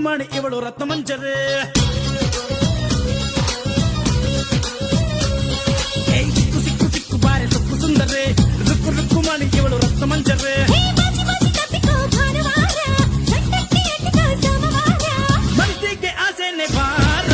ರುಕ್ಕುಮಾಣಿ ಇವಳು ರತ್ನ ಮಂಜರೆ ಸಿಕ್ಕು ಸಿಕ್ಕು ಸಿಕ್ಕು ಬಾರೆ ಸೊಕ್ಕು ಸುಂದರೆ ರುಕ್ಕುಮಾಣಿ ಇವಳು ರತ್ನ ಮಂಜರೆ ಮನಸ್ಸಿಗೆ ಆಸೆನೆ ಭಾರ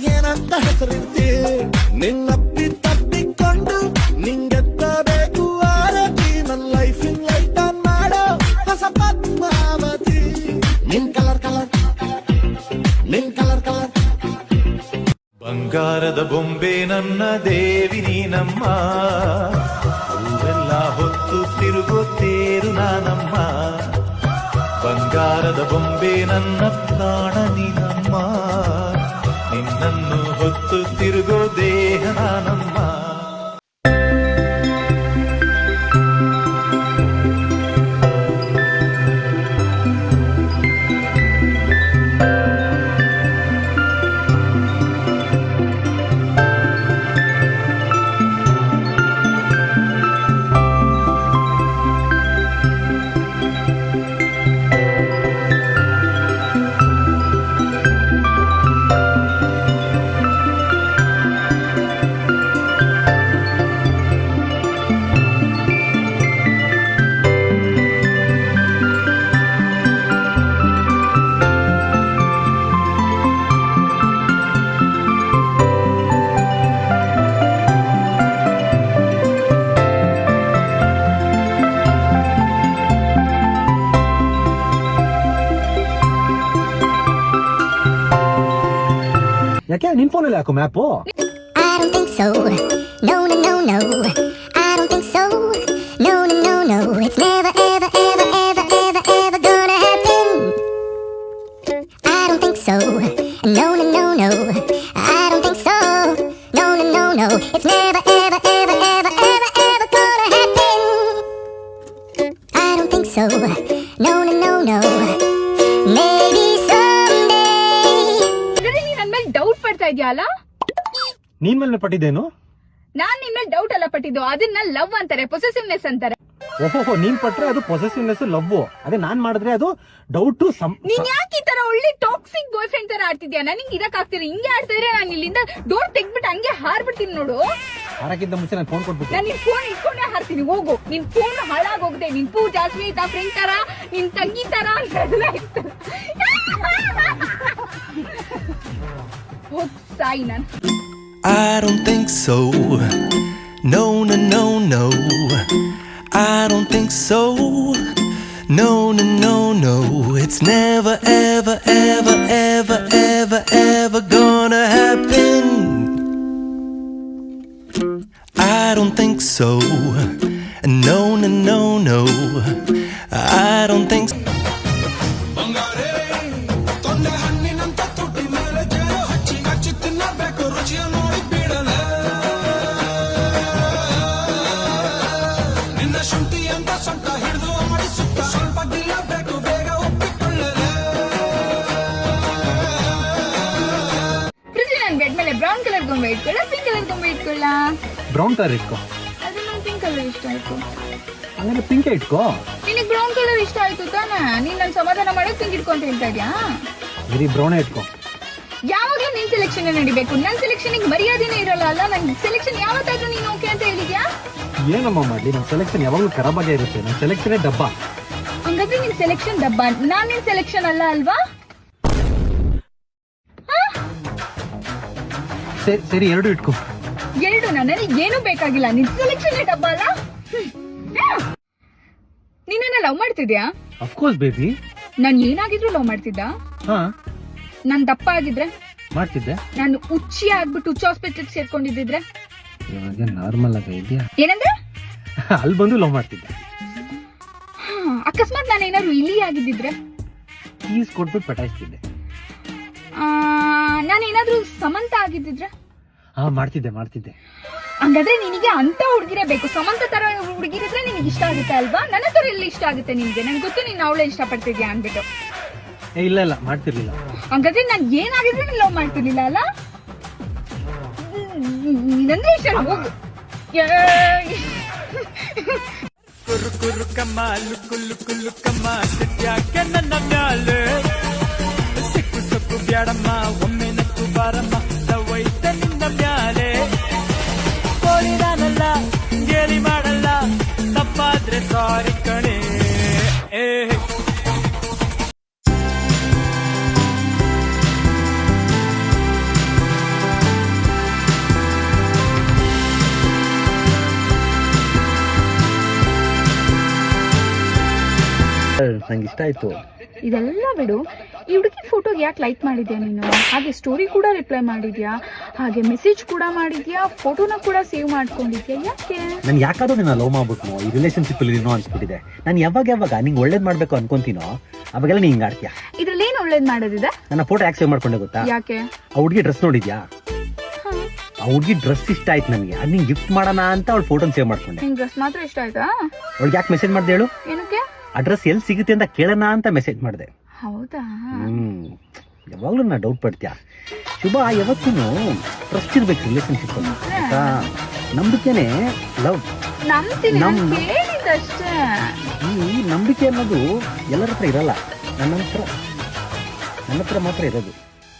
ಏನಂತ ಹೆಸರಿರ್ತಿ ನಿನ್ನಪ್ಪಿ ತಪ್ಪಿಕೊಂಡು ನಿಂಗೆತ್ತಬೇಕು ಆರತಿ ನನ್ನ ಲೈಫಿನ ಲೈಟ್ ಆನ್ ಮಾಡೋ ಹೊಸ ಪದ್ಮಾವತಿ ನಿನ್ ಕಲರ್ ಬಂಗಾರದ ಬೊಂಬೆ ನನ್ನ ದೇವಿ ನೀನಮ್ಮ ಹೂವೆಲ್ಲ ಹೊತ್ತು ತಿರುಗೋ ತೇರು ನಾನಮ್ಮ ಬಂಗಾರದ ಬೊಂಬೆ ನನ್ನ ಪ್ರಾಣ ನೀನಮ್ಮ ನಿನ್ನನ್ನು ಹೊತ್ತು ತಿರುಗೋ ದೇಹ ನಾನಮ್ಮ ಯಾಕೆ ನಿನ್ ಫೋನಲ್ಲಿ ಹಾಕು map I don't think so. No, no, no, no. I don't think so. No, no, no, no. It's never, ever, ever, ever, ever, ever gonna happen. I don't think so. No, no, no, no. I don't think so. No, no, no, no. It's never, ever, ever, ever, ever, ever gonna happen. I don't think so. No, no, no, no. Maybe someday. ನೀನ್ ನನ್ ಮೇಲೆ doubt ಪಡ್ತಾ ಇದ್ಯಲ್ಲ? ನೀನ್ ಮೇಲೆ ಪಟ್ಟಿದ್ದೇನು? ನಾನ್ ನಿನ್ ಮೇಲೆ doubt ಅಲ್ಲ ಪಟ್ಟಿದ್ದು, ಅದನ್ನ ಲವ್ ಅಂತಾರೆ, ಪೊಸೆಸಿವ್ನೆಸ್ ಅಂತಾರೆ. ಓಹೋ, ನೀನ್ ಪಟ್ರೆ ಅದು ಪೊಸೆಸಿವ್ನೆಸ್, ಲವ್. ಅದೇ ನಾನ್ ಮಾಡಿದ್ರೆ ಅದು ಡೌಟ್. ನೀನ್ ಯಾಕೆ ಈ ತರ ಒಳ್ಳೆ ಟಾಕ್ಸಿಕ್ ಬಾಯ್ ಫ್ರೆಂಡ್ ತರ ಆಡ್ತಿದ್ಯಾ? ನನಗೆ ಇರಕ್ ಆಗ್ತಿರ. ಹಿಂಗೆ ಆಡ್ತಾ ಇದ್ರೆ ನಾನು ಇಲ್ಲಿಂದ ಡೋರ್ ತೆಗ್ಬಿಟ್ಟು ಹಂಗೆ ಹಾರ್ಬಿಡ್ತೀನಿ ನೋಡು. ಹಾರಕ್ಕಿಂತ ಮುಂಚೆ ನಾನು ಫೋನ್ ಕೊಟ್ಬಿಟ್ಟು ನಾನು ನಿನ್ ಫೋನ್ ಇಟ್ಕೊಂಡೆ ಹಾರ್ತೀನಿ. ಹೋಗು, ನಿನ್ ಫೋನ್ ಹಾಳಾಗೋಗಿದೆ. ನಿನ್ ಪೂಜಾ, ಸ್ಮಿತಾ, ಫ್ರೆಂಡ್ ತರ, ನಿನ್ ತಂಗಿ ತರ ಅಂತೆಲ್ಲ ಇತ್ತು. ಹೋಗ್ ಸಾಯಿ ನಾನು. I don't think so. No, no, no, no. I don't think so. No, no, no, no. It's never, ever, ever, ever, ever, ever gonna happen. I don't think so. No, no, no, no. I don't think so. Brown colour ಗೊಂಬೆ ಇಟ್ಕೊಳ್ಳ, pink colour ಗೊಂಬೆ ಇಟ್ಕೊಳ್ಳ. Brown colour ಇಟ್ಕೋ. ಅದು ನಂಗೆ pink colour ಇಷ್ಟ ಆಯ್ತು. ಹಂಗಾದ್ರೆ pink ಇಟ್ಕೋ. ನಿನಗೆ ಬ್ರೌನ್ ಬ್ರೌನ್ ಕಲರ್ ಇಷ್ಟ ಆಯ್ತು ತಾನೆ? ನೀನ್ ನನ್ ಸಮಾಧಾನ ಮಾಡಕ್ ಪಿಂಕ್ ಇಟ್ಕೊಂತ ಹೇಳ್ತಾ ಇದ್ಯಾ? ಬರೀ ಬ್ರೌನೇ ಇಟ್ಕೊ. ಯಾವಾಗ್ಲೂ ನಿನ್ ಸೆಲೆಕ್ಷನ್ ನಡಿಬೇಕು. ನನ್ ಸೆಲೆಕ್ಷನ್ ಮರ್ಯಾದೆನೇ ಇರಲ್ಲ ಅಲ್ಲ. ನನ್ ಸೆಲೆಕ್ಷನ್ ಯಾವತ್ತಾದ್ರೂ ನೀನ್ ಓಕೆ ಅಂತ ಹೇಳಿದ್ಯಾ? ಏನಮ್ಮ ಮಾಡ್ಲಿ, ನನ್ನ ಸೆಲೆಕ್ಷನ್ ಯಾವಾಗ್ಲೂ ಖರಾಬಾಗೇ ಇರುತ್ತೆ. ನನ್ನ ಸೆಲೆಕ್ಷನ್ ಡಬ್ಬ. ಹಂಗಾದ್ರೆ ನಿನ್ ಸೆಲೆಕ್ಷನ್ ಡಬ್ಬ, ನಾನ್ ನಿನ್ ಸೆಲೆಕ್ಷನ್ ಅಲ್ಲ ಅಲ್ವಾ? ಸರಿ ಎರಡು ಇಟ್ಕೊ. ಎರಡು ನನಗೆ ಏನು ಬೇಕಾಗಿಲ್ಲ. ನಿನ್ ಸೆಲೆಕ್ಷನ್ ಡಬ್ಬ ಅಲ್ಲ. ನಿನ್ನ ಲವ್ ಮಾಡ್ತಿದ್ಯಾ? Of course baby. ನಾನ್ ಏನಾಗಿದ್ರು ಲವ್ ಮಾಡ್ತಿದ್ದ? ಹಾ ನಾನ್ ದಪ್ಪ ಆಗಿದ್ರೆ ಮಾಡ್ತಿದ್ದೆ. ನಾನು ಹುಚ್ಚಿ ಆಗ್ಬಿಟ್ಟು ಹುಚ್ಚ ಹಾಸ್ಪಿಟಲ್ ಸೇರ್ಕೊಂಡಿದ್ದಿದ್ರೆ? ಇವಾಗ ನಾರ್ಮಲ್ ಆಗ ಇದೆಯಾ? ಏನಂದ್ರೆ ಅಲ್ಲಿ ಬಂದು ಲವ್ ಮಾಡ್ತಿದ್ದೆ. ಅಕಸ್ಮಾತ್ ನಾನು ಏನಾದ್ರು ಇಲಿ ಆಗಿದ್ದಿದ್ರೆ? ಫೀಸ್ ಕೊಟ್ಬಿಟ್ಟು ಪಟಾಯಿಸ್ತಿದ್ದೆ. ನಾನೇನಾದ್ರೂ ಸಮಂತ ಆಗಿದ್ದಿದ್ರೆ? ಹಾ ಮಾಡ್ತಿದ್ದೆ. ಹಂಗಾದ್ರೆ ನಿನಗೆ ಅಂತ ಹುಡುಗಿರೇ ಬೇಕು. ಸಮಂತ ತರ ಹುಡುಗಿರಿದ್ರೆ ನಿನಗೆ ಇಷ್ಟ ಆಗುತ್ತೆ ಅಲ್ವಾ? ನನ್ನ ತರ ಎಲ್ಲಿ ಇಷ್ಟ ಆಗುತ್ತೆ ನಿನ್ಗೆ? ನನ್ಗೆ ಗೊತ್ತು ನೀನ್ ಅವಳೇ ಇಷ್ಟ ಪಡ್ತಿದ್ಯಾ ಅಂದ್ಬಿಟ್ಟು. ಇಲ್ಲ ಮಾಡ್ತಿರ್ಲಿಲ್ಲ. ಹಂಗಾದ್ರೆ ನಾನ್ ಏನಾಗಿದ್ರೆ ನೀನ್ ಲವ್ ಮಾಡ್ತಿರ್ಲಿಲ್ಲ ಅಲ್ಲ? ನಂದ್ರೆ ಇಷ್ಟ ಹೋಗು. ಕುರು ಕುರು ಕಮ್ಮ ಲುಕ್ಕು ಲುಕ್ಕು ಲುಕ್ಕಮ್ಮ ಸಿಟ್ಯಾಕೆ ನನ್ನ ಮ್ಯಾಲೆ ಸಿಕ್ಕು ಸೊಕ್ಕು ಬ್ಯಾಡಮ್ಮ ಒಮ್ಮೆ ನಕ್ಕು ಬಾರಮ್ಮ ಲವೈತ ನಿನ್ನ ಮ್ಯಾಲೆ ಕೋಳಿ ನಾನಲ್ಲ ಗೇಲಿ ಮಾಡಲ್ಲ ತಪ್ಪಾದ್ರೆ ಸಾರಿ ಕಣೆ ಏ ನಂಗೆ ಇಷ್ಟ ಆಯ್ತು. ಇದೆಲ್ಲ ಬಿಡು. ಈ ಹುಡುಗಿ ಫೋಟೋಗೆ ಯಾಕೆ ಲೈಕ್ ಮಾಡಿದ್ಯಾ ನೀನು? ಹಾಗೆ ಸ್ಟೋರಿ ಕೂಡ ರಿಪ್ಲೈ ಮಾಡಿದ್ಯಾ, ಹಾಗೆ ಮೆಸೇಜ್ ಕೂಡ ಮಾಡಿದ್ಯಾ, ಫೋಟೋನ ಕೂಡ ಸೇವ್ ಮಾಡ್ಕೊಂಡಿದ್ಯಾ. ಯಾಕೆ? ನಾನು ಯಾಕಾದ್ರೂ ನಿನ್ನ ಲವ್ ಮಾಡ್ಬಿಟ್ನೋ, ಈ ರಿಲೇಶನ್ಶಿಪ್ ಅಲ್ಲಿ ಏನೋ ಅನ್ಸ್ಬಿಟ್ಟಿದೆ. ನಾನು ಯಾವಾಗ ನಿಂಗೆ ಒಳ್ಳೇದ್ ಮಾಡ್ಬೇಕು ಅನ್ಕೊಂತೀನೋ ಅವಾಗೆಲ್ಲ ನೀ ಹಿಂಗ ಆಡ್ತೀಯ. ಇದ್ರಲ್ಲಿ ಏನ್ ಒಳ್ಳೇದ್ ಮಾಡೋದಿದೆ? ನನ್ನ ಫೋಟೋ ಯಾಕೆ ಸೇವ್ ಮಾಡ್ಕೊಂಡೆ ಗೊತ್ತಾ? ಯಾಕೆ? ಆ ಹುಡುಗಿ ಡ್ರೆಸ್ ನೋಡಿದ್ಯಾ? ಆ ಹುಡುಗಿ ಡ್ರೆಸ್ ಇಷ್ಟ ಆಯ್ತು ನನಗೆ. ಅದ್ ನಿಂಗೆ ಗಿಫ್ಟ್ ಮಾಡೋಣ ಅಂತ ಅವಳು ಫೋಟೋನ ಸೇವ್ ಮಾಡ್ಕೊಂಡೆ. ನಿಂಗೆ ಡ್ರೆಸ್ ಮಾತ್ರ ಇಷ್ಟ ಆಯ್ತಾ? ಅವಳಿಗೆ ಯಾಕೆ ಮೆಸೇಜ್ ಮಾಡ್ದೆ ಹೇಳು? ಏನಕ್ಕೆ? ಆ ಡ್ರೆಸ್ ಎಲ್ಲಿ ಸಿಗುತ್ತೆ ಅಂತ ಕೇಳೋಣ ಅಂತ ಮೆಸೇಜ್ ಮಾಡಿದೆ. ಹೌದಾ? ಯಾವಾಗ್ಲೂ ನಾ ಡೌಟ್ ಪಡ್ತೀಯ. ಶುಭ ಯಾವತ್ತೂ ಟ್ರಸ್ಟ್ ಇರ್ಬೇಕು ರಿಲೇಶನ್ಶಿಪ್ ಅಲ್ಲಿ. ಆಯ್ತಾ? ನಂಬಿಕೆನೆ ಲವ್. ನಂಬ್ತೀನಿ, ಕೇಳಿದಷ್ಟೇ. ಈ ನಂಬಿಕೆ ಅನ್ನೋದು ಎಲ್ಲರ ಹತ್ರ ಇರಲ್ಲ. ನನ್ನ ಹತ್ರ ಮಾತ್ರ ಇರೋದು.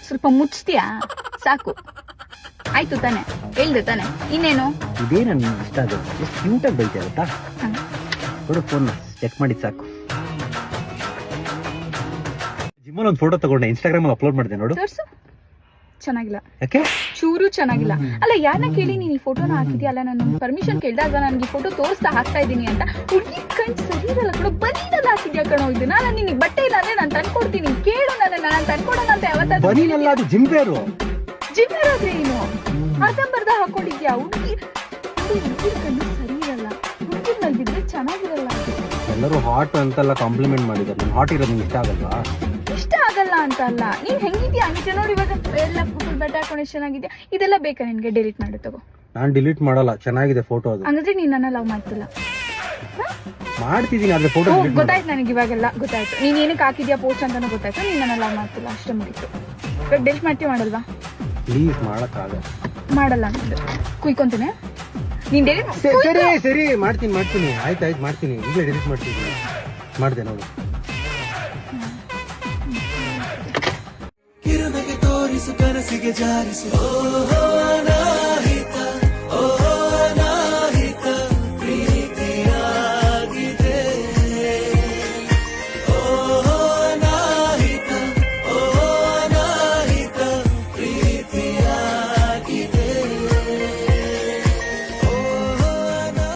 ಸ್ವಲ್ಪ ಮುಚ್ತೀಯಾ? ಸಾಕು ಆಯ್ತು ತಾನೆ? ಹೇಳ್ದೆ ತಾನೆ? ಇನ್ನೇನು? ಇದೇ ನನ್ಗೆ ಇಷ್ಟ ಆಗುತ್ತೆ. ಎಷ್ಟು ಕ್ಯೂಟ್ ಆಗಿ ಬೈತೆ ಆಗುತ್ತಾ? ನೋಡು, ಫೋನ್ ಚೆಕ್ ಮಾಡಿದ್ ಸಾಕು. ಜಿಮ್ಮಲ್ಲಿ ಒಂದು ಫೋಟೋ ತಗೊಂಡೆ, ಇನ್ಸ್ಟಾಗ್ರಾಮ್ ಅಲ್ಲಿ ಅಪ್ಲೋಡ್ ಮಾಡಿದೆ, ನೋಡು. ತೋರ್ಸು. ಚೆನ್ನಾಗಿಲ್ಲ. ಯಾಕೆ? ಚೂರು ಚೆನ್ನಾಗಿಲ್ಲ. ಅಲ್ಲ, ಯಾರನ್ನ ಕೇಳಿ ನೀನ್ ಈ ಫೋಟೋನ ಹಾಕಿದ್ಯಲ್ಲ? ನಾನು ಪರ್ಮಿಷನ್ ಕೇಳಿದಾಗ ನನ್ಗೆ ಈ ಫೋಟೋ ತೋರಿಸ್ತಾ ಹಾಕ್ತಾ ಇದ್ದೀನಿ ಅಂತ. ಹುಡುಗಿ ಕಣ್ ಸರಿ ಇರಲ್ಲ ಕಣೋ, ಬರೀನಲ್ಲ ಹಾಕಿದ್ಯಾ ಕಣೋ ಇದನ್ನ. ನಾನು ನಿನಗೆ ಬಟ್ಟೆ ಇಲ್ಲ ಅಂದ್ರೆ ನಾನು ತಂದ್ಕೊಡ್ತೀನಿ, ಕೇಳು. ನಾನು ತಂದ್ಕೊಡೋಣ ಅಂತ ಯಾವತ್ತಾದ್ರೂ? ಬರೀನಲ್ಲ, ಅದು ಜಿಮ್ ಬೇರು. ಜಿಮ್ ಇರೋದ್ರೆ ಏನು? ಅರ್ಧಂಬರ್ಧ ಹಾಕೊಂಡಿದ್ಯಾ? ಹುಡುಗಿ ಕಣ್ಣು ಸರಿ ಇರಲ್ಲ. ಹುಡುಗಿ ಮೇಲೆ ಬಿದ್ರೆ ಚೆನ್ನಾಗಿರಲ್ಲ. ಎಲ್ಲರೂ ಹಾಟ್ ಅಂತೆಲ್ಲ ಕಾಂಪ್ಲಿಮೆಂಟ್ ಮಾಡಿದ್ದಾರೆ. ನಾನು ಹಾಟ್ ಇರೋದು ನಿಂಗೆ ಇಷ್ಟ ಆಗಲ್ವಾ? ಇಷ್ಟ ಆಗಲ್ಲ ಅಂತ ಅಲ್ಲ, ನೀನ್ ಹೆಂಗಿದ್ಯಾ ಹಂಗಿದ್ಯಾ ನೋಡಿ. ಇವಾಗ ಎಲ್ಲ ಫುಲ್ ಬಟ್ಟೆ ಹಾಕೊಂಡು ಎಷ್ಟು ಚೆನ್ನಾಗಿದ್ಯಾ. ಇದೆಲ್ಲ ಬೇಕಾ ನಿನ್ಗೆ? ಡಿಲೀಟ್ ಮಾಡಿ ತಗೋ. ನಾನು ಡಿಲೀಟ್ ಮಾಡಲ್ಲ, ಚೆನ್ನಾಗಿದೆ ಫೋಟೋ ಅದು. ಹಂಗಂದ್ರೆ ನೀನ್ ನನ್ನ ಲವ್ ಮಾಡ್ತಿಲ್ಲ. ಮಾಡ್ತಿದ್ದೀನಿ, ಆದ್ರೆ ಫೋಟೋ ಗೊತ್ತಾಯ್ತು ನನಗೆ, ಇವಾಗೆಲ್ಲ ಗೊತ್ತಾಯ್ತು. ನೀನ್ ಏನಕ್ಕೆ ಹಾಕಿದ್ಯಾ ಪೋಸ್ಟ್ ಅಂತಾನು ಗೊತ್ತಾಯ್ತು. ನೀನ್ ನನ್ನ ಲವ್ ಮಾಡ್ತಿಲ್ಲ, ಅಷ್ಟೇ ಮುಗಿತು. ಇವಾಗ ಡಿಲೀಟ್ ಮಾಡ್ತೀವಿ ಮಾಡಲ್ವಾ? ಪ್ಲೀಸ್ ಮಾಡಕ್ಕಾಗಲ್ಲ. ಮಾಡಲ್ಲ ಅಂದ್ರೆ ಕುಯ್ಕೊಂತೀನಿ. ನೀನ್ ಡಿಲೀಟ್ ಸರಿ ಮಾಡ್ತೀನಿ. ಆಯ್ತು ಮಾಡ್ತೀನಿ. ಈಗಲೇ ಡಿಲೀಟ್ ಮಾಡ್ತೀನಿ. ಮಾಡಿದೆ ನೋಡು. ಕಿರುನಗೆ ತೋರಿಸು, ಕನಸಿಗೆ ಜಾರಿಸು.